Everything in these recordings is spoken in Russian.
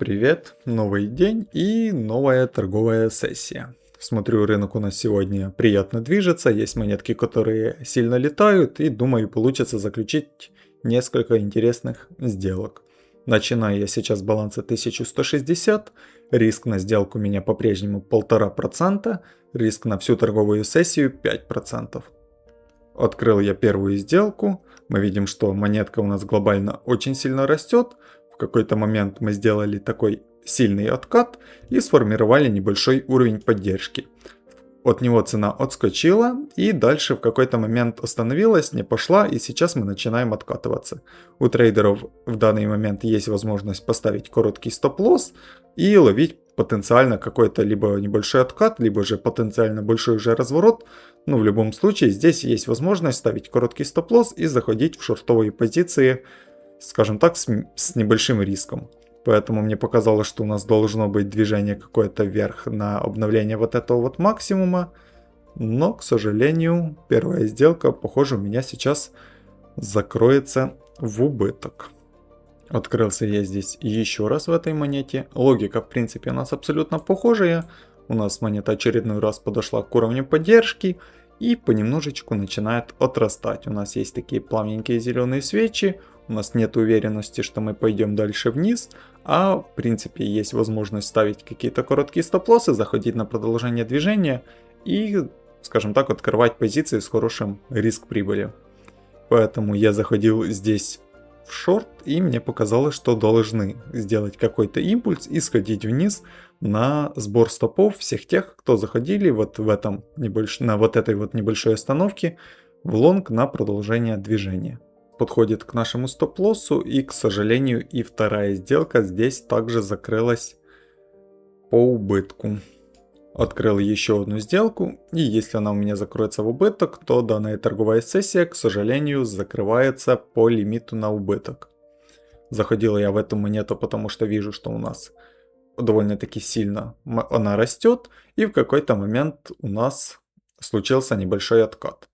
Привет, новый день и новая торговая сессия. Смотрю, рынок у нас сегодня приятно движется, есть монетки, которые сильно летают, и думаю, получится заключить несколько интересных сделок. Начинаю я сейчас с баланса 1160, риск на сделку у меня по-прежнему 1,5%, риск на всю торговую сессию 5%. Открыл я первую сделку, мы видим, что монетка у нас глобально очень сильно растет. В какой-то момент мы сделали такой сильный откат и сформировали небольшой уровень поддержки. От него цена отскочила и дальше в какой-то момент остановилась, не пошла, и сейчас мы начинаем откатываться. У трейдеров в данный момент есть возможность поставить короткий стоп-лосс и ловить потенциально какой-то либо небольшой откат, либо же потенциально большой уже разворот. Но в любом случае здесь есть возможность ставить короткий стоп-лосс и заходить в шортовые позиции, скажем так, с небольшим риском. Поэтому мне показалось, что у нас должно быть движение какое-то вверх на обновление вот этого вот максимума. Но, к сожалению, первая сделка, похоже, у меня сейчас закроется в убыток. Открылся я здесь еще раз в этой монете. Логика, в принципе, у нас абсолютно похожая. У нас монета очередной раз подошла к уровню поддержки и понемножечку начинает отрастать. У нас есть такие плавненькие зеленые свечи. У нас нет уверенности, что мы пойдем дальше вниз, а в принципе есть возможность ставить какие-то короткие стоп-лоссы, заходить на продолжение движения и, скажем так, открывать позиции с хорошим риск-прибылью. Поэтому я заходил здесь в шорт, и мне показалось, что должны сделать какой-то импульс и сходить вниз на сбор стопов всех тех, кто заходили вот в этом на вот этой вот небольшой остановке в лонг на продолжение движения. Подходит к нашему стоп-лоссу, и, к сожалению, и вторая сделка здесь также закрылась по убытку. Открыл еще одну сделку, и если она у меня закроется в убыток, то данная торговая сессия, к сожалению, закрывается по лимиту на убыток. Заходил я в эту монету, потому что вижу, что у нас довольно-таки сильно она растет, и в какой-то момент у нас случился небольшой откат.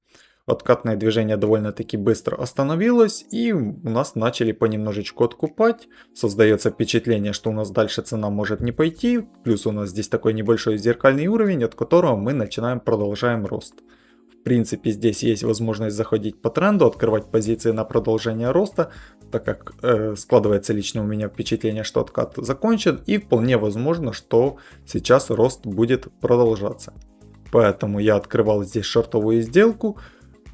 Откатное движение довольно-таки быстро остановилось, и у нас начали понемножечку откупать. Создается впечатление, что у нас дальше цена может не пойти, плюс у нас здесь такой небольшой зеркальный уровень, от которого мы продолжаем рост. В принципе, здесь есть возможность заходить по тренду, открывать позиции на продолжение роста, так как складывается лично у меня впечатление, что откат закончен, и вполне возможно, что сейчас рост будет продолжаться. Поэтому я открывал здесь шортовую сделку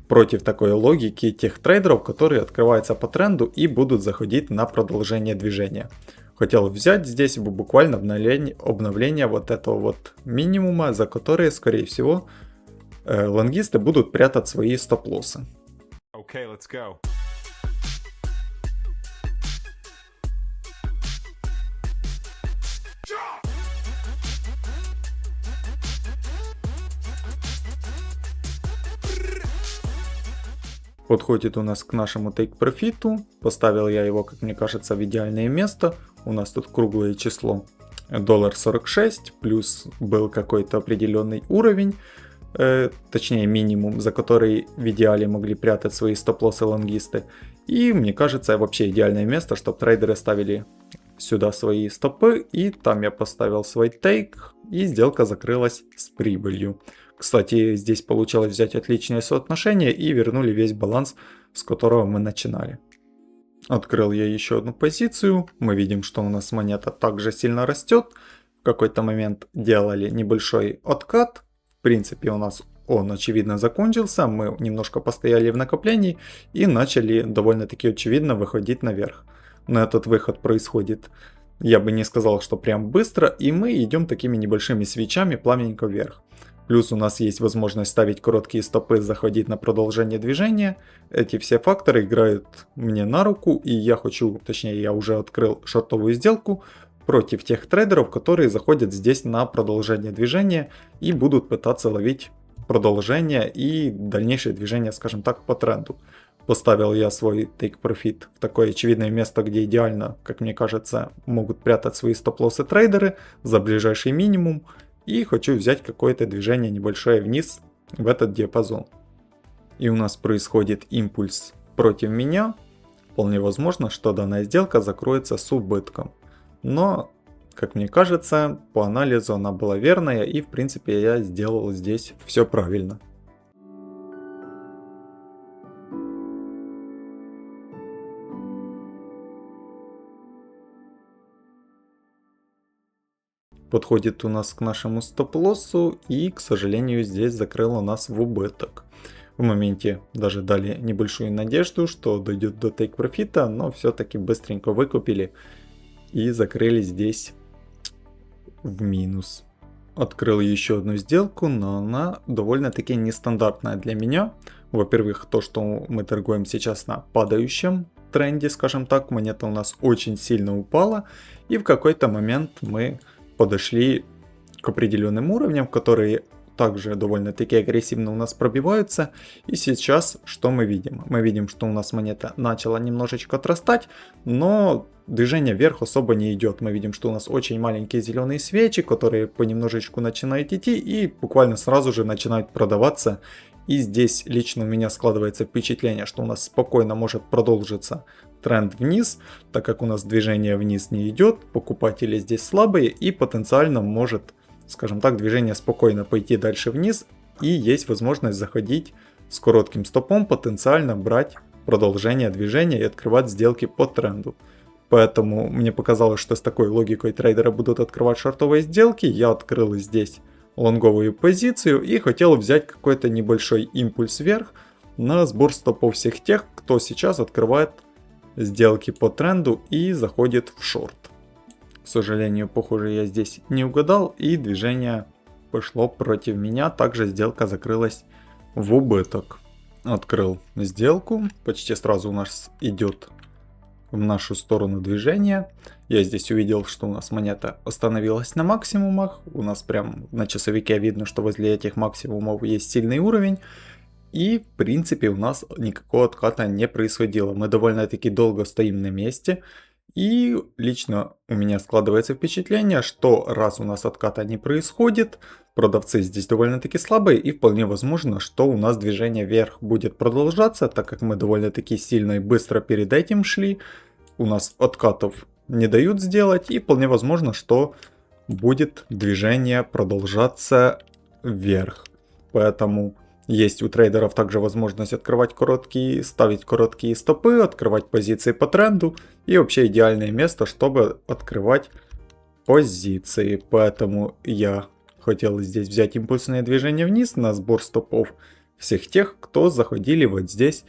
против такой логики тех трейдеров, которые открываются по тренду и будут заходить на продолжение движения. Хотел взять здесь буквально обновление вот этого вот минимума, за которые, скорее всего, лонгисты будут прятать свои стоп-лоссы. Okay, let's go. Подходит у нас к нашему тейк-профиту. Поставил я его, как мне кажется, в идеальное место. У нас тут круглое число $1.46, плюс был какой-то определенный уровень, точнее минимум, за который в идеале могли прятать свои стоп-лоссы лонгисты. И мне кажется, вообще идеальное место, чтобы трейдеры ставили сюда свои стопы. И там я поставил свой тейк, и сделка закрылась с прибылью. Кстати, здесь получилось взять отличное соотношение и вернули весь баланс, с которого мы начинали. Открыл я еще одну позицию. Мы видим, что у нас монета также сильно растет. В какой-то момент делали небольшой откат. В принципе, у нас он очевидно закончился. Мы немножко постояли в накоплении и начали довольно-таки очевидно выходить наверх. Но этот выход происходит, я бы не сказал, что прям быстро, и мы идем такими небольшими свечами плавненько вверх. Плюс у нас есть возможность ставить короткие стопы, заходить на продолжение движения. Эти все факторы играют мне на руку, и я уже открыл шортовую сделку против тех трейдеров, которые заходят здесь на продолжение движения и будут пытаться ловить продолжение и дальнейшее движение, скажем так, по тренду. Поставил я свой take profit в такое очевидное место, где идеально, как мне кажется, могут прятать свои стоп-лоссы трейдеры за ближайший минимум. И хочу взять какое-то движение небольшое вниз в этот диапазон. И у нас происходит импульс против меня. Вполне возможно, что данная сделка закроется с убытком. Но как мне кажется, по анализу она была верная, и в принципе я сделал здесь все правильно. Подходит у нас к нашему стоп-лоссу и, к сожалению, здесь закрыло нас в убыток. В моменте даже дали небольшую надежду, что дойдет до тейк-профита, но все-таки быстренько выкупили и закрыли здесь в минус. Открыл еще одну сделку, но она довольно-таки нестандартная для меня. Во-первых, то, что мы торгуем сейчас на падающем тренде, скажем так, монета у нас очень сильно упала, и в какой-то момент мы подошли к определенным уровням, которые также довольно-таки агрессивно у нас пробиваются. И сейчас что мы видим? Мы видим, что у нас монета начала немножечко отрастать, но движение вверх особо не идет. Мы видим, что у нас очень маленькие зеленые свечи, которые понемножечку начинают идти и буквально сразу же начинают продаваться. И здесь лично у меня складывается впечатление, что у нас спокойно может продолжиться тренд вниз, так как у нас движение вниз не идет, покупатели здесь слабые и потенциально может, скажем так, движение спокойно пойти дальше вниз, и есть возможность заходить с коротким стопом, потенциально брать продолжение движения и открывать сделки по тренду. Поэтому мне показалось, что с такой логикой трейдеры будут открывать шортовые сделки. Я открыл здесь лонговую позицию и хотел взять какой-то небольшой импульс вверх на сбор стопов всех тех, кто сейчас открывает сделки по тренду и заходит в шорт. К сожалению, похоже, я здесь не угадал, и движение пошло против меня. Также сделка закрылась в убыток. Открыл сделку, почти сразу у нас идет в нашу сторону движение. Я здесь увидел, что у нас монета остановилась на максимумах. У нас прям на часовике видно, что возле этих максимумов есть сильный уровень. И в принципе у нас никакого отката не происходило. Мы довольно-таки долго стоим на месте. И лично у меня складывается впечатление, что раз у нас отката не происходит, продавцы здесь довольно-таки слабые, и вполне возможно, что у нас движение вверх будет продолжаться, так как мы довольно-таки сильно и быстро перед этим шли. У нас откатов не дают сделать, и вполне возможно, что будет движение продолжаться вверх. Поэтому есть у трейдеров также возможность открывать короткие, ставить короткие стопы, открывать позиции по тренду. И вообще идеальное место, чтобы открывать позиции. Поэтому я хотел здесь взять импульсное движение вниз на сбор стопов всех тех, кто заходили вот здесь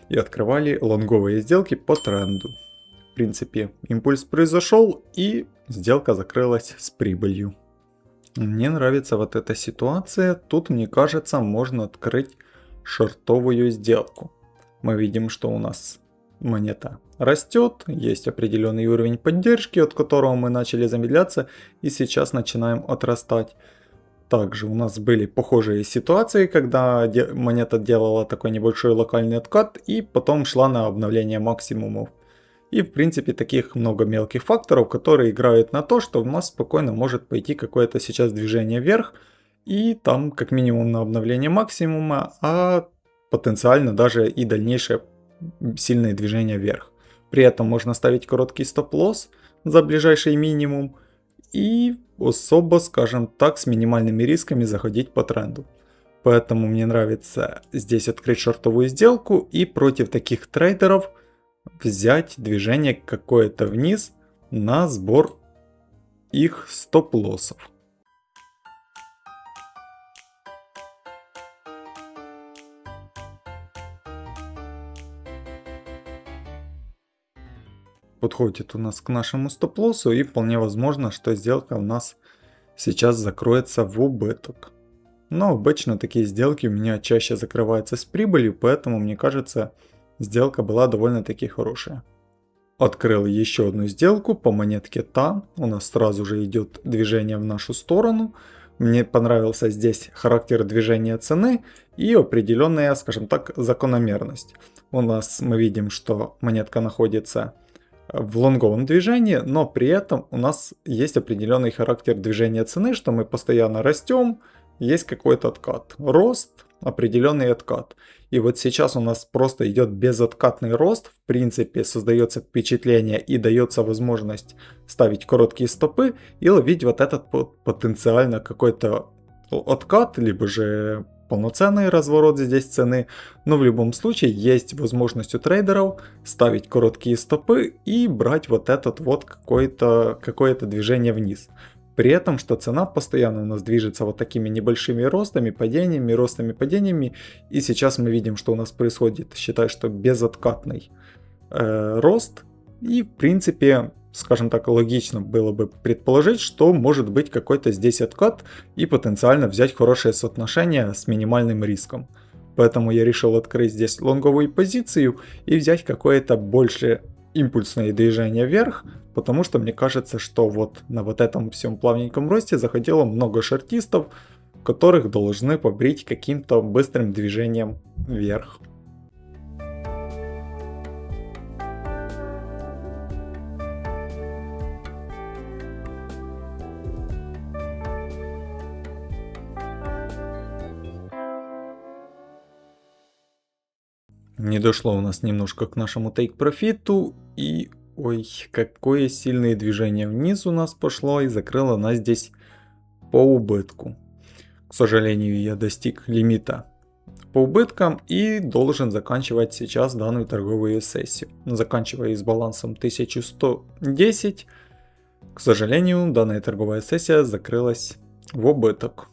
и открывали лонговые сделки по тренду. В принципе, импульс произошел и сделка закрылась с прибылью. Мне нравится вот эта ситуация. Тут, мне кажется, можно открыть шортовую сделку. Мы видим, что у нас монета растет, есть определенный уровень поддержки, от которого мы начали замедляться и сейчас начинаем отрастать. Также у нас были похожие ситуации, когда монета делала такой небольшой локальный откат и потом шла на обновление максимумов. И в принципе таких много мелких факторов, которые играют на то, что у нас спокойно может пойти какое-то сейчас движение вверх. И там как минимум на обновление максимума, а потенциально даже и дальнейшее сильное движение вверх. При этом можно ставить короткий стоп-лосс за ближайший минимум. И особо, скажем так, с минимальными рисками заходить по тренду. Поэтому мне нравится здесь открыть шортовую сделку и против таких трейдеров взять движение какое-то вниз на сбор их стоп-лоссов. Подходит у нас к нашему стоп-лоссу, и вполне возможно, что сделка у нас сейчас закроется в убыток. Но обычно такие сделки у меня чаще закрываются с прибылью, поэтому мне кажется, сделка была довольно-таки хорошая. Открыл еще одну сделку по монетке TA. У нас сразу же идет движение в нашу сторону. Мне понравился здесь характер движения цены и определенная, скажем так, закономерность. У нас мы видим, что монетка находится в лонговом движении, но при этом у нас есть определенный характер движения цены, что мы постоянно растем, есть какой-то откат. Рост, определенный откат. И вот сейчас у нас просто идет безоткатный рост, в принципе создается впечатление и дается возможность ставить короткие стопы и ловить вот этот потенциально какой-то откат, либо же полноценный разворот здесь цены, но в любом случае есть возможность у трейдеров ставить короткие стопы и брать вот этот вот какое-то движение вниз. При этом, что цена постоянно у нас движется вот такими небольшими ростами, падениями, и сейчас мы видим, что у нас происходит, считай, что безоткатный рост, и в принципе, скажем так, логично было бы предположить, что может быть какой-то здесь откат и потенциально взять хорошее соотношение с минимальным риском. Поэтому я решил открыть здесь лонговую позицию и взять какое-то больше импульсное движение вверх, потому что мне кажется, что вот на вот этом всем плавненьком росте заходило много шортистов, которых должны побрить каким-то быстрым движением вверх. Не дошло у нас немножко к нашему тейк-профиту, и ой, какое сильное движение вниз у нас пошло и закрыло нас здесь по убытку. К сожалению, я достиг лимита по убыткам и должен заканчивать сейчас данную торговую сессию. Заканчивая с балансом 1110, к сожалению, данная торговая сессия закрылась в убыток.